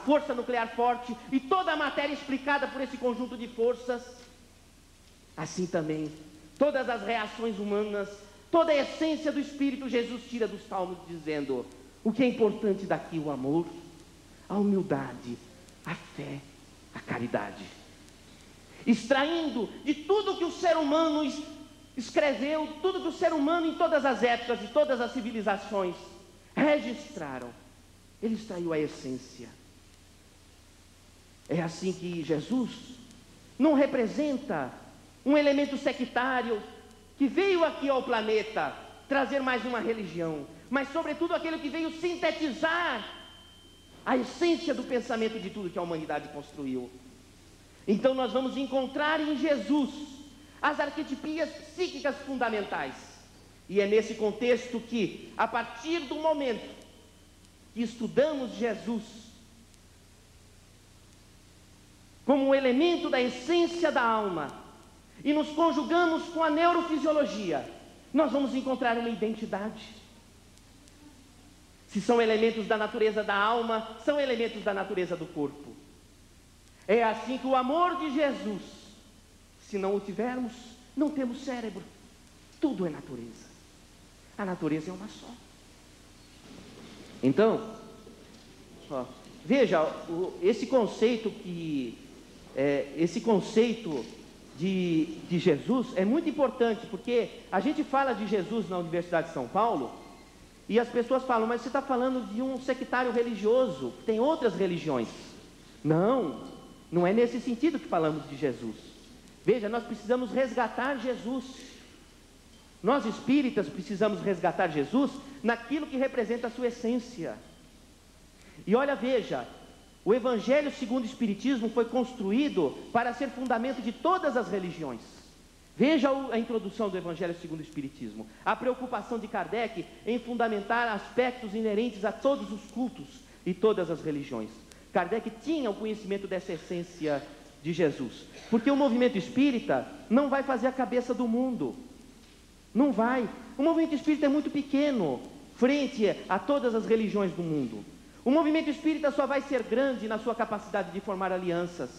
força nuclear forte e toda a matéria explicada por esse conjunto de forças, assim também todas as reações humanas, toda a essência do Espírito, Jesus tira dos Salmos dizendo: o que é importante daqui? O amor, a humildade, a fé, a caridade. Extraindo de tudo que o ser humano escreveu, tudo que o ser humano em todas as épocas, de todas as civilizações registraram, ele extraiu a essência. É assim que Jesus não representa um elemento sectário que veio aqui ao planeta trazer mais uma religião, mas sobretudo aquele que veio sintetizar a essência do pensamento de tudo que a humanidade construiu. Então nós vamos encontrar em Jesus as arquetipias psíquicas fundamentais. E é nesse contexto que, a partir do momento que estudamos Jesus como um elemento da essência da alma e nos conjugamos com a neurofisiologia, nós vamos encontrar uma identidade. Se são elementos da natureza da alma, são elementos da natureza do corpo. É assim que o amor de Jesus, se não o tivermos, não temos cérebro. Tudo é natureza. A natureza é uma só. Então, veja, esse conceito de Jesus é muito importante, porque a gente fala de Jesus na Universidade de São Paulo e as pessoas falam: mas você está falando de um sectário religioso, tem outras religiões. Não é nesse sentido que falamos de Jesus. Veja, nós precisamos resgatar Jesus. Nós espíritas precisamos resgatar Jesus naquilo que representa a sua essência. E olha, veja, o Evangelho segundo o Espiritismo foi construído para ser fundamento de todas as religiões. Veja a introdução do Evangelho segundo o Espiritismo. A preocupação de Kardec em fundamentar aspectos inerentes a todos os cultos e todas as religiões. Kardec tinha o conhecimento dessa essência de Jesus, porque o movimento espírita não vai fazer a cabeça do mundo, não vai. O movimento espírita é muito pequeno frente a todas as religiões do mundo. O movimento espírita só vai ser grande na sua capacidade de formar alianças,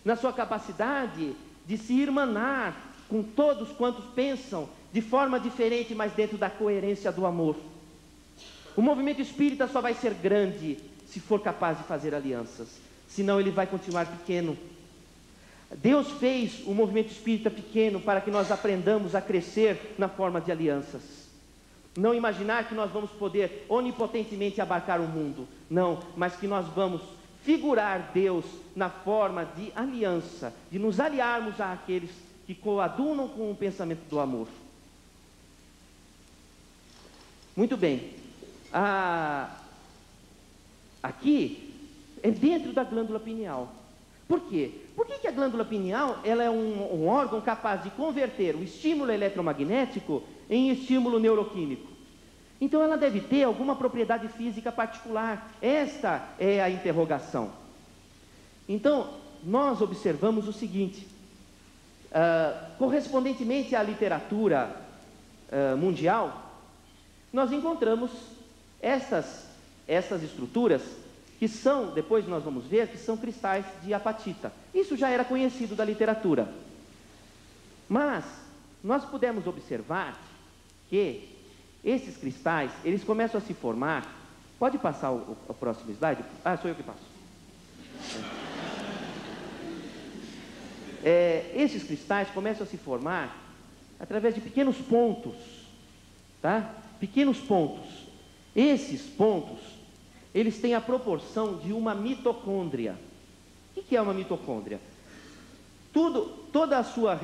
na sua capacidade de se irmanar com todos quantos pensam de forma diferente, mas dentro da coerência do amor. O movimento espírita só vai ser grande se for capaz de fazer alianças, senão ele vai continuar pequeno. Deus fez o movimento espírita pequeno para que nós aprendamos a crescer na forma de alianças. Não imaginar que nós vamos poder onipotentemente abarcar o mundo, não, mas que nós vamos figurar Deus na forma de aliança, de nos aliarmos àqueles que coadunam com o pensamento do amor. Muito bem. Aqui é dentro da glândula pineal. Por quê? Por que a glândula pineal ela é um órgão capaz de converter o estímulo eletromagnético em estímulo neuroquímico? Então ela deve ter alguma propriedade física particular. Esta é a interrogação. Então, nós observamos o seguinte: correspondentemente à literatura mundial, nós encontramos essas estruturas que são, depois nós vamos ver, que são cristais de apatita. Isso já era conhecido da literatura. Mas nós pudemos observar que esses cristais, eles começam a se formar. Pode passar o próximo slide? Sou eu que passo. Esses cristais começam a se formar através de pequenos pontos, tá? Pequenos pontos. Esses pontos, eles têm a proporção de uma mitocôndria. O que é uma mitocôndria? Toda a sua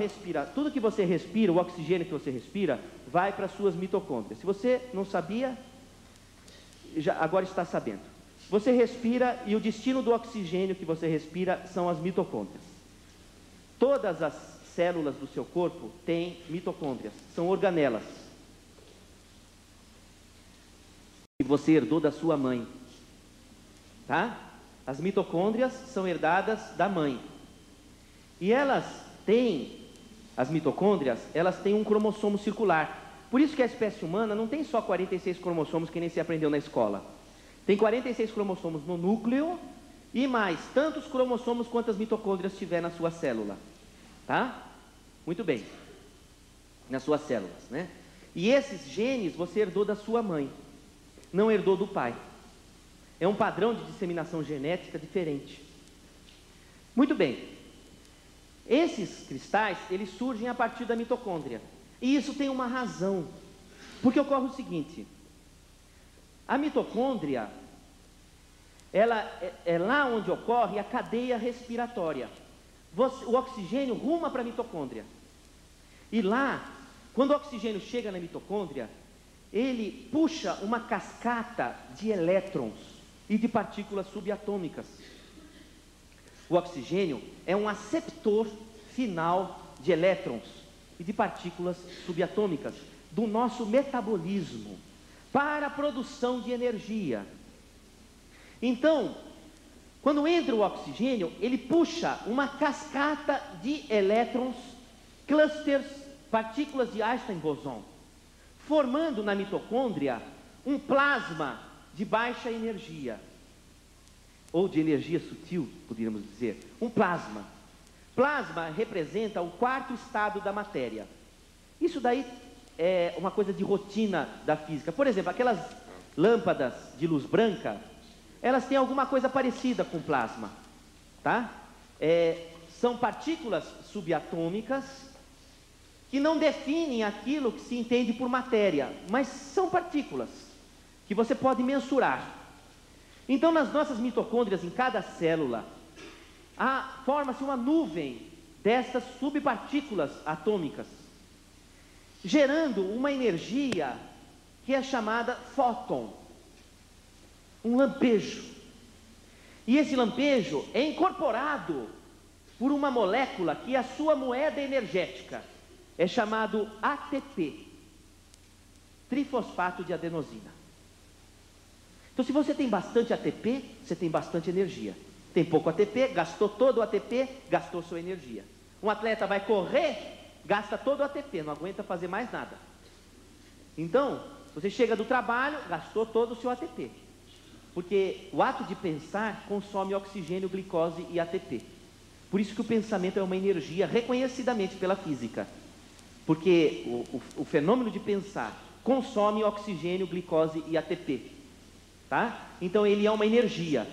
tudo que você respira, o oxigênio que você respira, vai para as suas mitocôndrias. Se você não sabia, agora está sabendo. Você respira e o destino do oxigênio que você respira são as mitocôndrias. Todas as células do seu corpo têm mitocôndrias, são organelas. Que você herdou da sua mãe, tá? As mitocôndrias são herdadas da mãe. E as mitocôndrias, elas têm um cromossomo circular. Por isso que a espécie humana não tem só 46 cromossomos que nem se aprendeu na escola. Tem 46 cromossomos no núcleo e mais tantos cromossomos quantas mitocôndrias tiver na sua célula. Tá? Muito bem. Nas suas células, né? E esses genes você herdou da sua mãe, não herdou do pai. É um padrão de disseminação genética diferente. Muito bem. Esses cristais, eles surgem a partir da mitocôndria. E isso tem uma razão. Porque ocorre o seguinte: a mitocôndria, ela é lá onde ocorre a cadeia respiratória. O oxigênio ruma para a mitocôndria. E lá, quando o oxigênio chega na mitocôndria, ele puxa uma cascata de elétrons e de partículas subatômicas. O oxigênio é um aceptor final de elétrons e de partículas subatômicas do nosso metabolismo para a produção de energia. Então, quando entra o oxigênio, ele puxa uma cascata de elétrons, clusters, partículas de Einstein-Boson, formando na mitocôndria um plasma de baixa energia, ou de energia sutil, poderíamos dizer, um plasma. Plasma representa o quarto estado da matéria. Isso daí é uma coisa de rotina da física. Por exemplo, aquelas lâmpadas de luz branca, elas têm alguma coisa parecida com plasma, tá? São partículas subatômicas que não definem aquilo que se entende por matéria, mas são partículas que você pode mensurar. Então, nas nossas mitocôndrias, em cada célula, forma-se uma nuvem dessas subpartículas atômicas, gerando uma energia que é chamada fóton, um lampejo. E esse lampejo é incorporado por uma molécula que é a sua moeda energética, é chamado ATP, trifosfato de adenosina. Então, se você tem bastante ATP, você tem bastante energia. Tem pouco ATP, gastou todo o ATP, gastou sua energia. Um atleta vai correr, gasta todo o ATP, não aguenta fazer mais nada. Então, você chega do trabalho, gastou todo o seu ATP. Porque o ato de pensar consome oxigênio, glicose e ATP. Por isso que o pensamento é uma energia reconhecidamente pela física. Porque o fenômeno de pensar consome oxigênio, glicose e ATP. Tá? Então ele é uma energia.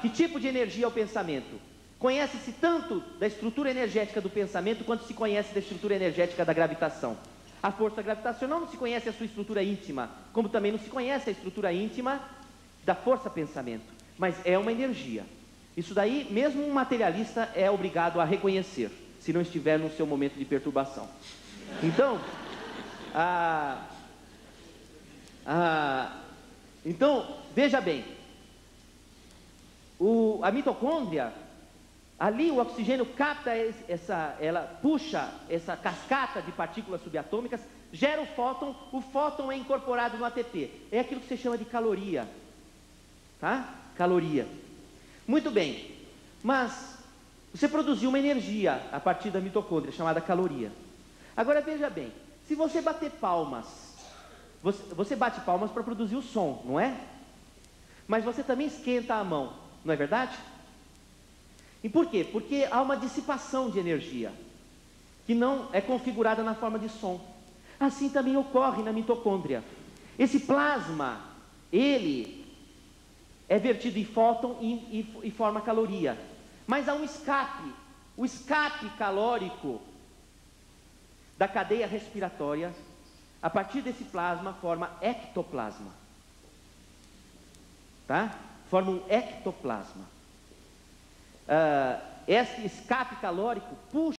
Que tipo de energia é o pensamento? Conhece-se tanto da estrutura energética do pensamento quanto se conhece da estrutura energética da gravitação. A força gravitacional não se conhece a sua estrutura íntima, como também não se conhece a estrutura íntima da força pensamento, mas é uma energia. Isso daí, mesmo um materialista é obrigado a reconhecer, se não estiver no seu momento de perturbação. Então, então, veja bem, a mitocôndria, ali o oxigênio capta ela puxa essa cascata de partículas subatômicas, gera o fóton é incorporado no ATP, é aquilo que se chama de caloria, tá? Caloria. Muito bem, mas você produziu uma energia a partir da mitocôndria, chamada caloria. Agora veja bem, se você bater palmas, você bate palmas para produzir o som, não é? Mas você também esquenta a mão, não é verdade? E por quê? Porque há uma dissipação de energia, que não é configurada na forma de som. Assim também ocorre na mitocôndria. Esse plasma, ele é vertido em fóton e forma caloria. Mas há um escape, o escape calórico da cadeia respiratória, a partir desse plasma, forma ectoplasma. Tá? Forma um ectoplasma. Esse escape calórico puxa